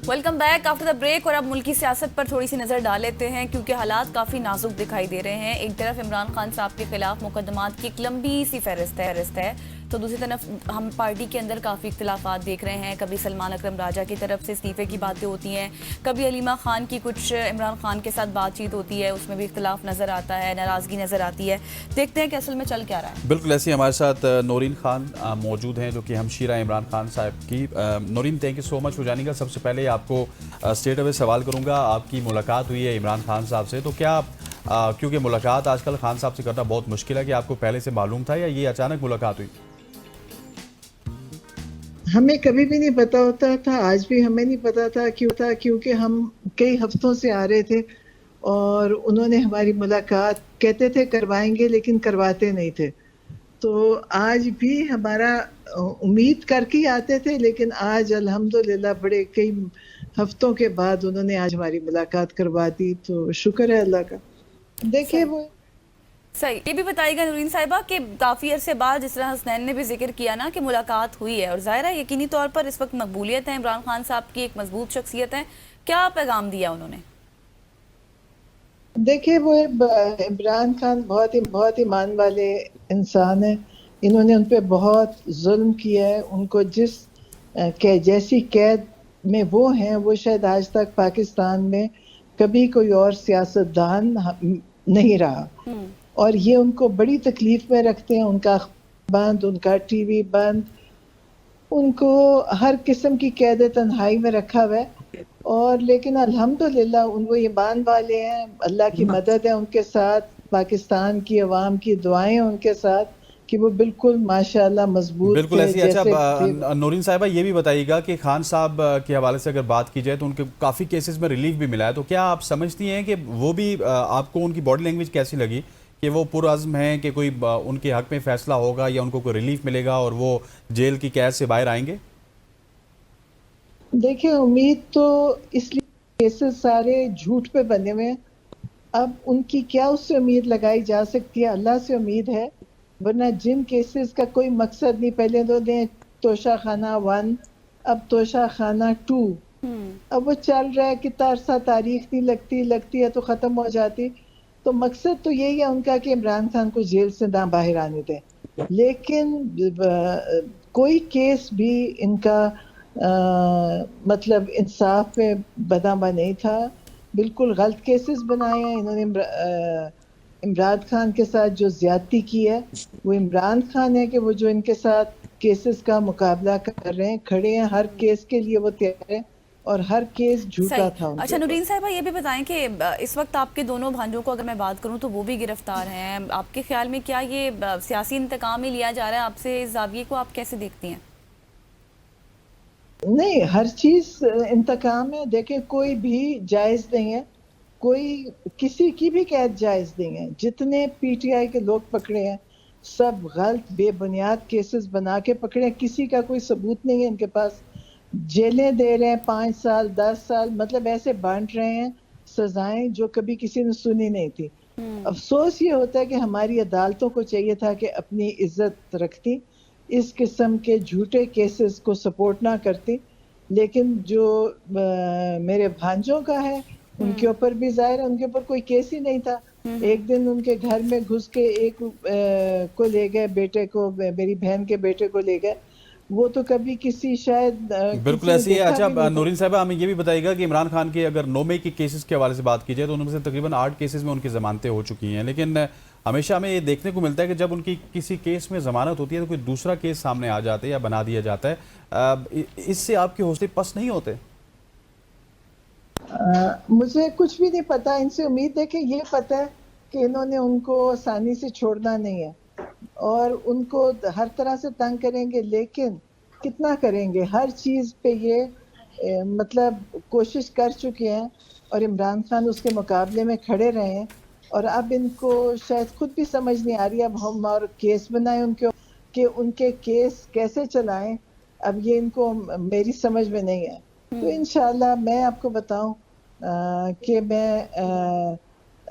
Welcome back after the break. اور اب ملکی سیاست پر تھوڑی سی نظر ڈال لیتے ہیں کیونکہ حالات کافی نازک دکھائی دے رہے ہیں. ایک طرف عمران خان صاحب کے خلاف مقدمات کی ایک لمبی سی فہرست ہے تو دوسری طرف ہم پارٹی کے اندر کافی اختلافات دیکھ رہے ہیں. کبھی سلمان اکرم راجہ کی طرف سے استعفے کی باتیں ہوتی ہیں, کبھی علیمہ خان کی کچھ عمران خان کے ساتھ بات چیت ہوتی ہے, اس میں بھی اختلاف نظر آتا ہے, ناراضگی نظر آتی ہے. دیکھتے ہیں کہ اصل میں چل کیا رہا ہے. بالکل ایسے ہمارے ساتھ نورین خان موجود ہیں جو کہ ہمشیرہ عمران خان صاحب کی. Noreen, thank you so much for joining. سب سے پہلے آپ کو اسٹریٹ اوے سوال کروں گا, آپ کی ملاقات ہوئی ہے عمران خان صاحب سے, تو کیا کیونکہ ملاقات آج کل خان صاحب سے کرنا بہت مشکل ہے, کہ آپ کو پہلے سے معلوم تھا یا یہ اچانک ملاقات ہوئی؟ ہمیں کبھی بھی نہیں پتا ہوتا تھا, آج بھی ہمیں نہیں پتا تھا کیونکہ ہم کئی ہفتوں سے آ رہے تھے اور انہوں نے ہماری ملاقات کہتے تھے کروائیں گے لیکن کرواتے نہیں تھے. تو آج بھی ہمارا امید کر کے آتے تھے, لیکن آج الحمدللہ بڑے کئی ہفتوں کے بعد انہوں نے آج ہماری ملاقات کروا دی, تو شکر ہے اللہ کا. دیکھیں وہ صحیح. یہ بھی بتائیے گا نورین صاحبہ کہ کافی عرصے بعد جس طرح حسنین نے بھی ذکر کیا نا کہ ملاقات ہوئی ہے, اور ظاہر ہے یقینی طور پر اس وقت مقبولیت ہے عمران خان صاحب کی, ایک مضبوط شخصیت ہے, کیا پیغام دیا انہوں نے؟ دیکھیں وہ عمران خان بہت ایمان والے انسان ہیں. انہوں نے ان پہ بہت ظلم کیا ہے. ان کو جیسی قید میں وہ ہیں, وہ شاید آج تک پاکستان میں کبھی کوئی اور سیاستدان نہیں رہا, اور یہ ان کو بڑی تکلیف میں رکھتے ہیں. ان کا بند, ان کا ٹی وی بند, ان کو ہر قسم کی قید تنہائی میں رکھا ہوا ہے. اور لیکن الحمدللہ وہ ایمان والے ہیں, اللہ کی مدد ہے ان کے ساتھ, پاکستان کی عوام کی دعائیں ان کے ساتھ کہ وہ بالکل ماشاءاللہ مضبوط بالکل تھے ایسی. جیسے اچھا نورین صاحبہ, یہ بھی بتائیے گا کہ خان صاحب کے حوالے سے اگر بات کی جائے تو ان کے کافی کیسز میں ریلیف بھی ملا ہے, تو کیا آپ سمجھتی ہیں کہ وہ بھی آپ کو ان کی باڈی لینگویج کیسی لگی, کہ وہ پرعزم ہیں کہ کوئی ان کے حق میں فیصلہ ہوگا یا ان کو کوئی ریلیف ملے گا اور وہ جیل کی قید سے باہر آئیں گے؟ دیکھیں امید تو اس لیے کیسز سارے جھوٹ پہ بنے ہوئے ہیں. اب ان کی کیا اس سے امید لگائی جا سکتی ہے, اللہ سے امید ہے. ورنہ جن کیسز کا کوئی مقصد نہیں, پہلے تو دیں توشہ خانہ 1, اب توشہ خانہ 2, اب وہ چل رہا ہے. کتنا عرصہ تاریخ نہیں لگتی ہے تو ختم ہو جاتی. تو مقصد تو یہی ہے ان کا کہ عمران خان کو جیل سے نہ باہر آنے دیں. لیکن کوئی کیس بھی ان کا مطلب انصاف میں بنا نہیں تھا. بالکل غلط کیسز بنائے ہیں انہوں نے. عمران خان کے ساتھ جو زیادتی کی ہے وہ عمران خان ہے, کہ وہ جو ان کے ساتھ کیسز کا مقابلہ کر رہے ہیں, کھڑے ہیں ہر کیس کے لیے, وہ تیار ہیں, اور ہر کیس جھوٹا تھا ان کے. اچھا نورین صاحبہ, یہ بھی بتائیں کہ اس وقت آپ کے دونوں بھانجوں کو اگر میں بات کروں تو وہ بھی گرفتار ہیں. آپ کے خیال میں کیا یہ سیاسی انتقام ہی لیا جا رہا ہے آپ سے؟ اس زاویے کو آپ کیسے دیکھتی ہیں؟ نہیں, ہر چیز انتقام ہے. دیکھیں کوئی بھی جائز نہیں ہے, کوئی کسی کی بھی قید جائز نہیں ہے. جتنے پی ٹی آئی کے لوگ پکڑے ہیں سب غلط بے بنیاد کیسز بنا کے پکڑے ہیں. کسی کا کوئی ثبوت نہیں ہے ان کے پاس. جیلیں دے رہے ہیں 5 سال 10 سال, مطلب ایسے بانٹ رہے ہیں سزائیں جو کبھی کسی نے سنی نہیں تھی. افسوس یہ ہوتا ہے کہ ہماری عدالتوں کو چاہیے تھا کہ اپنی عزت رکھتی, اس قسم کے جھوٹے کیسز کو سپورٹ نہ کرتی. لیکن جو میرے بھانجوں کا ہے ان کے اوپر بھی ظاہر ہے ان کے اوپر کوئی کیس ہی نہیں تھا. ایک دن ان کے گھر میں گھس کے ایک کو لے گئے, بیٹے کو, میری بہن کے بیٹے کو لے گئے. وہ تو کبھی کسی شاید بالکل ایسی ہے. اچھا نورین صاحبہ, ہمیں یہ بھی بتائیے گا کہ عمران خان کے اگر 9 مئی کے کیسز کے حوالے سے بات کی جائے تو ان میں سے تقریباً 8 کیسز میں ان کی ضمانتیں ہو چکی ہیں, لیکن ہمیشہ ہمیں یہ دیکھنے کو ملتا ہے کہ جب ان کی کسی کیس میں ضمانت ہوتی ہے تو کوئی دوسرا کیس سامنے آ جاتا ہے یا بنا دیا جاتا ہے. اس سے آپ کے حوصلے پست نہیں ہوتے؟ مجھے کچھ بھی نہیں پتا ان سے. امید ہے کہ یہ پتا ہے کہ انہوں نے ان کو آسانی سے چھوڑنا نہیں ہے, اور ان کو ہر طرح سے تنگ کریں گے, لیکن کتنا کریں گے. ہر چیز پہ یہ مطلب کوشش کر چکے ہیں, اور عمران خان اس کے مقابلے میں کھڑے رہے ہیں. اور اب ان کو شاید خود بھی سمجھ نہیں آ رہی اب ہم اور کیس بنائیں ان کے, کہ ان کے کیس کیسے چلائیں. اب یہ ان کو میری سمجھ میں نہیں ہے. تو انشاءاللہ میں آپ کو بتاؤں کہ میں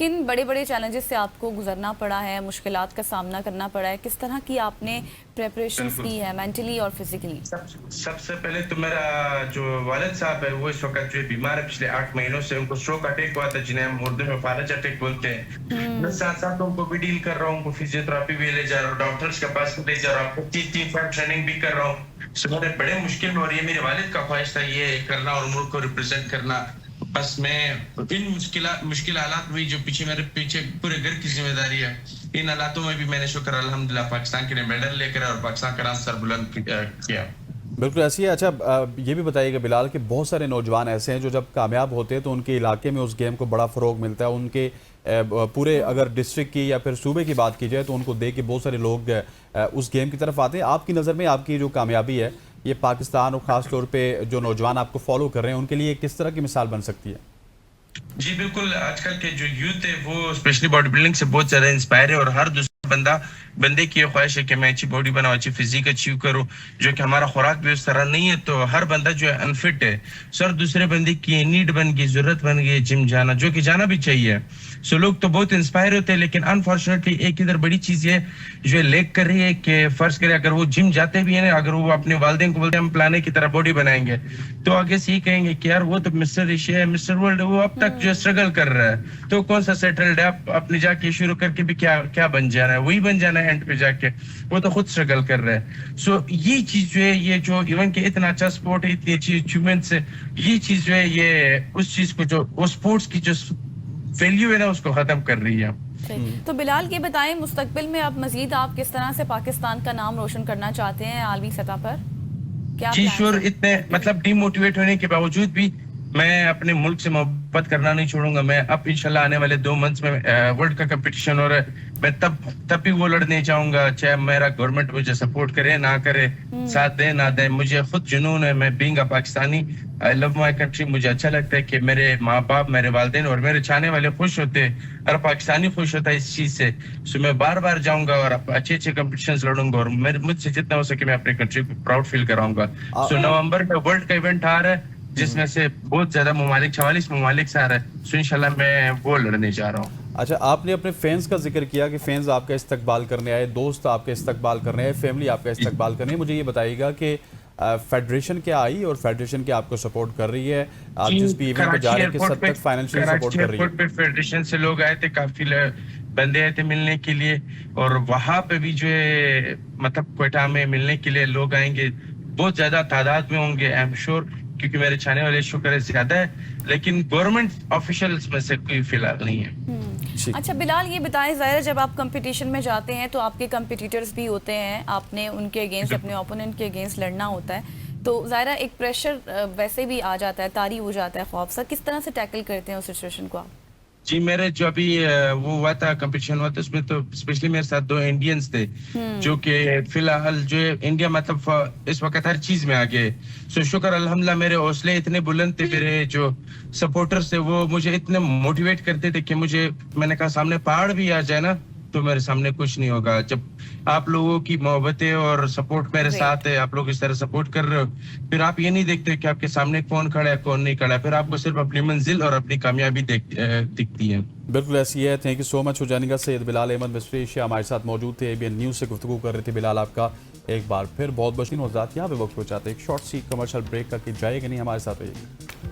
کن بڑے بڑے چیلنجز سے آپ کو گزرنا پڑا ہے, مشکلات کا سامنا کرنا پڑا ہے, کس طرح کی آپ نے پریپریشنز کی ہے مینٹلی اور فزیکلی؟ سب سے پہلے تو میرا جو والد صاحب ہے وہ اس وقت جو بیمار ہے, پچھلے 8 مہینوں سے ان کو اسٹروک اٹیک ہوا تھا, جنہیں ہم اردو میں فالج اٹیک بولتے ہیں. میں ساتھ ساتھ ان کو بھی ڈیل کر رہا ہوں, ان کو فزیوتھراپی بھی لے جا رہا ہوں, ڈاکٹرز کے پاس بھی لے جا رہا ہوں, تین ٹریننگ بھی کر رہا ہوں. میرے بڑے مشکل ہو رہی ہے. میرے والد کا خواہش تھا یہ کرنا اور ملک کو ریپرزینٹ کرنا, بس میں ان مشکل حالات ہوئی جو میرے پیچھے پورے گھر کی ذمہ داری ہے. ان حالاتوں میں بھی میں نے شکر الحمدللہ پاکستان کے لیے میڈل لے کر اور پاکستان کا نام سر بلند کیا. بالکل ایسی ہے. اچھا یہ بھی بتائیے گا بلال کہ بہت سارے نوجوان ایسے ہیں جو جب کامیاب ہوتے ہیں تو ان کے علاقے میں اس گیم کو بڑا فروغ ملتا ہے, ان کے پورے اگر ڈسٹرکٹ کی یا پھر صوبے کی بات کی جائے تو ان کو دیکھ کے بہت سارے لوگ اس گیم کی طرف آتے ہیں. آپ کی نظر میں آپ کی جو کامیابی ہے یہ پاکستان اور خاص طور پہ جو نوجوان آپ کو فالو کر رہے ہیں ان کے لیے کس طرح کی مثال بن سکتی ہے؟ جی بالکل, آج کل کے جو یوتھ ہے وہ اسپیشلی باڈی بلڈنگ سے بہت زیادہ انسپائر ہے, اور ہر دوسرا بندے کی یہ خواہش ہے کہ میں اچھی باڈی بناؤں, اچھی فزیک اچیو کروں, جو کہ ہمارا خوراک بھی اس طرح نہیں ہے تو ہر بندہ جو ہے انفٹ ہے. سر دوسرے بندے کی نیڈ بن گئی, ضرورت بن گئی جم جانا, جو کہ جانا بھی چاہیے. سو لوگ تو بہت انسپائر ہوتے ہیں, لیکن انفارچونیٹلی ایک ادھر بڑی چیز یہ جو لیک کر رہی ہے کہ فرض کرے اگر وہ جم جاتے بھی ہیں, اگر وہ اپنے والدین کو بولتے ہیں ہم پلانے کی طرح باڈی بنائیں گے, تو آگے سے یہ کہیں گے کہ یار وہ تو مسٹر ایشیا ہے, مسٹر ورلڈ, وہ اب تک جو اسٹرگل کر رہا ہے, تو کون سا سیٹلڈ ہے, آپ اپنے جا کے شروع کر کے بھی کیا بن جانا ہے, وہی بن جانا ہے اینڈ پہ جا کے, وہ تو خود اسٹرگل کر رہا ہے. سو یہ چیز جو ہے, یہ جو ایون کہ اتنا اچھا سپورٹ ہے, اتنی اچھی اچیومنٹس ہے, یہ چیز جو ہے یہ اس چیز کو جو وہ سپورٹس کی جو ویلیو ہے نا اس کو ختم کر رہی ہے. تو بلال یہ بتائیں مستقبل میں اب مزید آپ کس طرح سے پاکستان کا نام روشن کرنا چاہتے ہیں عالمی سطح پر؟ کیا جی شور, اتنے مطلب ڈی موٹیویٹ ہونے کے باوجود بھی میں اپنے ملک سے محبت کرنا نہیں چھوڑوں گا. میں اب انشاءاللہ آنے والے 2 منتھس میں ورلڈ کا کمپٹیشن ہو رہا ہے, میں تب بھی وہ لڑنے چاہوں گا, چاہے میرا گورنمنٹ مجھے سپورٹ کرے نہ کرے, ساتھ دے نہ دے. مجھے خود جنون ہے, میں being a Pakistani, I love my country. مجھے اچھا لگتا ہے کہ میرے ماں باپ, میرے والدین اور میرے چاہنے والے خوش ہوتے, ہر پاکستانی خوش ہوتا ہے اس چیز سے. سو میں بار جاؤں گا اور اچھے کمپٹیشنز لڑوں گا, اور مجھ سے جتنا ہو سکے میں اپنے کنٹری کو پراؤڈ فیل کراؤں گا. سو نومبر میں ورلڈ کا ایونٹ آ رہا ہے جس میں سے بہت زیادہ ممالک, 44 ممالک سے آ رہا ہے. سو انشاءاللہ میں وہ لڑنے جا رہا ہوں. اچھا, آپ نے اپنے فینس کا ذکر کیا کہ فینس آپ کا استقبال کرنے آئے, دوست آپ کا استقبال کرنے آئے, فیملی آپ کا استقبال کرنے. مجھے یہ بتائیے گا کہ فیڈریشن کیا آئی اور فیڈریشن کیا آپ کو سپورٹ کر رہی ہے, آپ جس بھی ایونٹ پہ جا رہے ہیں کس حد تک فائنینشلی سپورٹ کر رہی ہے؟ فیڈریشن سے لوگ آئے تھے, کافی بندے آئے تھے ملنے کے لیے, اور وہاں پہ بھی جو ہے مطلب کوئٹہ میں ملنے کے لیے لوگ آئیں گے, بہت زیادہ تعداد میں ہوں گے آئی ایم شور, کیونکہ میرے چاہنے والے شکر ہے زیادہ ہے, لیکن گورنمنٹ آفیشیلز میں سے کوئی فی الحال نہیں ہے. اچھا بلال یہ بتائیں, ظاہر جب آپ کمپٹیشن میں جاتے ہیں تو آپ کے کمپٹیٹرز بھی ہوتے ہیں, آپ نے ان کے اگینسٹ, اپنے اوپوننٹ کے اگینسٹ لڑنا ہوتا ہے, تو ظاہر ایک پریشر ویسے بھی آ جاتا ہے, طاری ہو جاتا ہے, خوف سا, کس طرح سے ٹیکل کرتے ہیں اس سچویشن کو آپ؟ جی میرے جو ابھی وہ ہوا تھا کمپٹیشن ہوا تھا, اس میں تو اسپیشلی میرے ساتھ 2 انڈینز تھے جو کہ فی الحال جو انڈیا مطلب اس وقت ہر چیز میں آگے. سو شکر الحمدللہ میرے حوصلے اتنے بلند تھے, میرے جو سپورٹرز تھے وہ مجھے اتنے موٹیویٹ کرتے تھے کہ میں نے کہا سامنے پہاڑ بھی آ جائے نا تو میرے سامنے کچھ نہیں ہوگا. جب آپ لوگوں کی محبتیں اور سپورٹ میرے ساتھ ہے, آپ لوگ اس طرح سپورٹ کر رہے ہو, پھر آپ یہ نہیں دیکھتے کہ آپ کے سامنے کون کھڑا ہے کون نہیں کھڑا ہے, پھر آپ کو صرف اپنی منزل اور اپنی کامیابی دکھتی ہے. بالکل ایسی ہے. تھینک یو سو مچ ہو جانے کا. سید بلال احمد مسٹر ایشیا ہمارے ساتھ موجود تھے, ABN نیوز سے گفتگو کر رہے تھے. بلال آپ کا ایک بار پھر بہت بہت نوزات. یہاں پہ وقت ہو جاتا ہے ایک شارٹ سی کمرشل بریک کا, کہ جائے کہ نہیں ہمارے ساتھ رہیے.